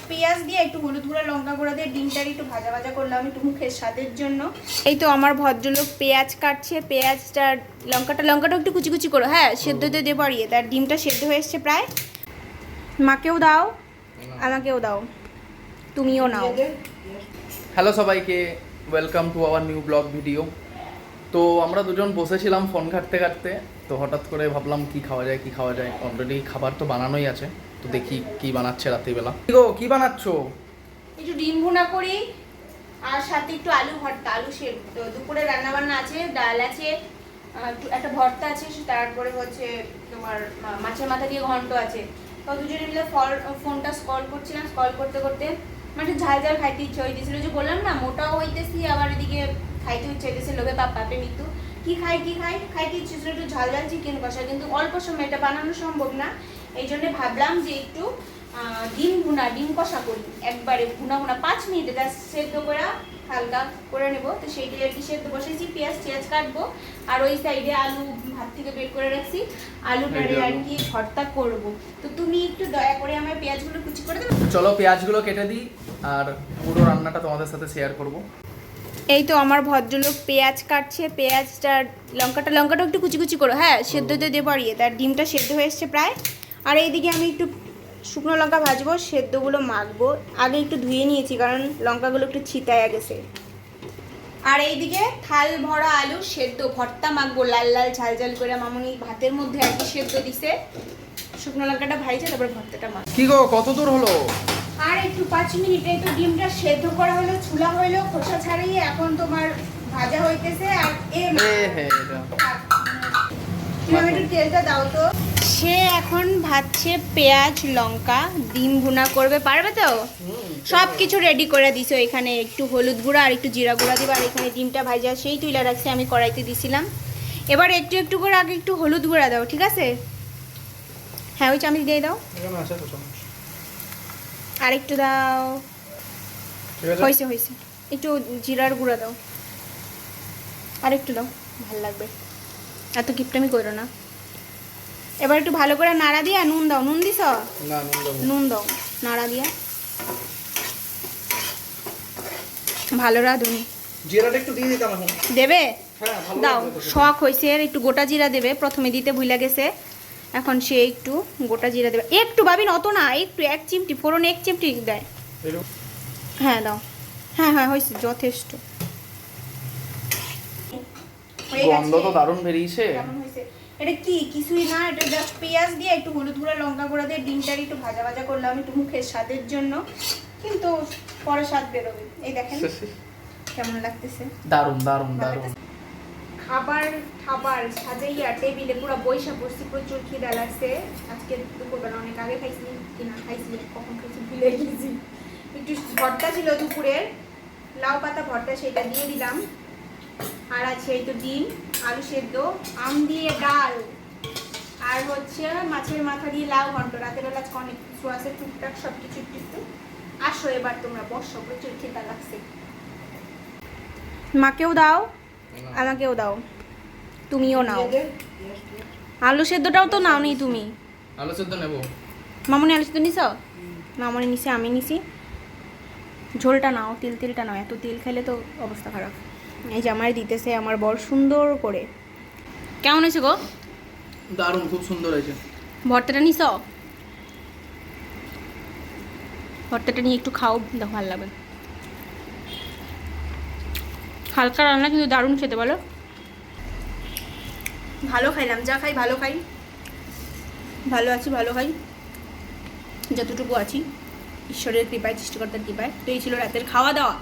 পেঁয়াজ দিয়ে একটু হলুদ গুঁড়া লঙ্কা গুঁড়া দিয়ে ডিমটার একটু ভাজা ভাজা করলাম একটু মুখের স্বাদের জন্য। এই তো আমার ভদ্রলোক পেঁয়াজ কাটছে, পেঁয়াজটা লঙ্কাটা একটু কুচি কুচি করো, হ্যাঁ সেদ্ধ দিয়ে বাড়িয়ে, তার ডিমটা সেদ্ধ হয়ে এসছে প্রায়। মাকেও দাও, আমাকেও দাও, তুমিও নাও। হ্যালো সবাইকে, welcome to our new blog video. তো আমরা দুজন বসেছিলাম ফোন ঘাঁটতে ঘাঁটতে, তো হঠাৎ করে ভাবলাম কি খাওয়া যায়। অলরেডি খাবার তো বানানোই আছে, তো দেখি কি বানাচ্ছে রাত্রিবেলা। কি বানাচ্ছো? একটু ডিম ভুনা করি আর সাথে একটু আলু ভর্তা, আলু সেদ্ধ। দুপুরে রান্না বান্না আছে, ডাল আছে, একটা ভর্তা আছে, তারপরে হচ্ছে তোমার মাছের মাথা দিয়ে ঘন্ট আছে। তো দুজনে মিলে ফোনটা স্ক্রল করছিলাম, স্ক্রল করতে করতে মানে ঝাল ঝাল খাইতে ইচ্ছে হইতেছিল, যে বললাম না মোটাও হইতেছি, আবার এদিকে খাইতে ইচ্ছে হইতেছে, লোভে পাপে মৃত্যু। কি খাইতে ইচ্ছে ছিল একটু ঝাল ঝাল চিকেন কষা, কিন্তু অল্প সময় এটা বানানো সম্ভব না। এই জন্য ভাবলাম যে একটু ডিম কষা করি, একবারে ভুনা 5 মিনিটে জাস্ট সেদ্ধ করে হালকা করে নেব। তো সেইগুলো আর কি সেদ্ধ বসেছি, পেঁয়াজ কাটবো, আর ওই সাইডে আলু ভাত থেকে বের করে রাখছি, আলুটারে আর কি ভর্তা করব। তো তুমি একটু দয়া করে আমার পেঁয়াজগুলো কুচি করে দেবে। চলো পেঁয়াজগুলো কেটে দিই আর পুরো রান্নাটা তোমাদের সাথে শেয়ার করব। এই তো আমার ভদ্রলোক পেঁয়াজ কাটছে, পেঁয়াজটা লঙ্কাটা একটু কুচি কুচি করো, হ্যাঁ সেদ্ধ দিয়ে বাড়িয়ে, তার ডিমটা সেদ্ধ হয়ে এসছে প্রায়। আর এইদিকে আমি একটু শুকনো লঙ্কা ভাজবো, সেদ্ধগুলো মাখবো। আগে একটু ধুয়ে নিয়েছি কারণ লঙ্কাগুলো একটু ছিটায়া গেছে। আর এইদিকে থাল ভরা আলু সেদ্ধ ভর্তা মাখবো, লাল লাল ঝাল ঝাল করে। মামুনি ভাতের মধ্যে আর কি সেদ্ধ দিছে, শুকনো লঙ্কাটা ভাইছে, তারপর ভর্তাটা মাখ। কি গো, কত দূর হলো? আর একটু 5 মিনিটে তো ডিমটা সেদ্ধ করা হলো, ছুলা হলো, খোসা ছাড়িয়ে এখন তোমার ভাজা হইতেছে। আর একটু তেলটা দাও তো। সে এখন ভাজছে পেঁয়াজ লঙ্কা, ডিম ভুনা করবে, পারবে তো? সব কিছু রেডি করে দিছো, এখানে একটু হলুদ গুঁড়া আর একটু জিরা গুঁড়া দিবা, আর এখানে ডিমটা ভাজা সেই তুইলা রাখছে, আমি কড়াইতে দিছিলাম। এবার একটু করে আগে একটু হলুদ গুঁড়া দাও, ঠিক আছে? হ্যাঁ ওই চামচ দিয়ে দাও, আর একটু দাও, হয়েছে একটু জিরার গুঁড়া দাও, আর একটু দাও, ভালো লাগবে, এত কিপটামি করো না। এবার একটু ভালো করে নাড়া দিয়া নুন দাও, নুন দিছ? নুন দাও, নাড়া দিয়া ভালো রাঁধুনি। জিরাটা একটু দিয়ে দিতাম এখন। দেবে? দাও, শখ হয়েছে একটু গোটা জিরা দেবে, প্রথমে দিতে ভুলে গেছে, এখন সে একটু গোটা জিরা দেবে, একটু ভাবিন, অত না, একটু 1 চিমটি, ফোড়ন 1 চিমটি দেয়। হ্যাঁ দাও, হ্যাঁ হয়েছে, যথেষ্ট। গন্ধ তো দারুণ বেরিয়েছে। এটা কিছুই না, এটা জাস্ট পেঁয়াজ দিয়ে একটু হলুদ গুঁড়া লঙ্কা গুঁড়া দিয়ে ডিমটার একটু ভাজা ভাজা করলাম একটু মুখের স্বাদের জন্য, কিন্তু পরে স্বাদ বেরোবে। এই দেখেন কেমন লাগতেছে, দারুণ। খাবার সাজাইয়া টেবিলে পুরো বৈশা বসছি, প্রচুর খিদা লাগছে। আজকে দুপুরবেলা অনেক আগে খাইছি, কিনা খাইছি, কখন খাইছি ভুলে গেছি। একটু ভর্তা ছিল দুপুরের, লাউ পাতা ভর্তা, সেটা দিয়ে দিলাম। আর আছে এই তো ডিম, আলু সেদ্ধ, আম দিয়ে ডাল, আর হচ্ছে মাছের মাথা দিয়ে লাউ ঘন্ট। রাতের বেলা অনেক কিছু আছে, টুকটাক সব কিছু একটু। আসো এবার তোমরা বসো, প্রচুর খিদা লাগছে। মাকেও দাও, আমাকেও দাও, তুমিও নাও। আলু সেদ্ধটাও তো নাও নি তুমি? আলু সেদ্ধ নেব। মামনি আলু সেদ্ধ নিছ? মামনি নিছে, আমি নিছি। ঝোলটা নাও, তেলটা নাও, এত তেল খেলে তো অবস্থা খারাপ। এই যে আমার দিতেছে আমার বর সুন্দর করে। কেমন হয়েছে গো? দারুণ, খুব সুন্দর হয়েছে। ভর্তাটা নিছ? ভর্তাটা নিয়ে একটু খাও, দেখো ভালো লাগবে। হালকা রান্না কিন্তু দারুণ খেতে, বলো। ভালো খাইলাম, যা খাই ভালো খাই, ভালো আছি, ভালো খাই যতটুকু আছি, ঈশ্বরের কৃপায়, সৃষ্টিকর্তার কৃপায়। তো এই ছিল রাতের খাওয়া দাওয়া।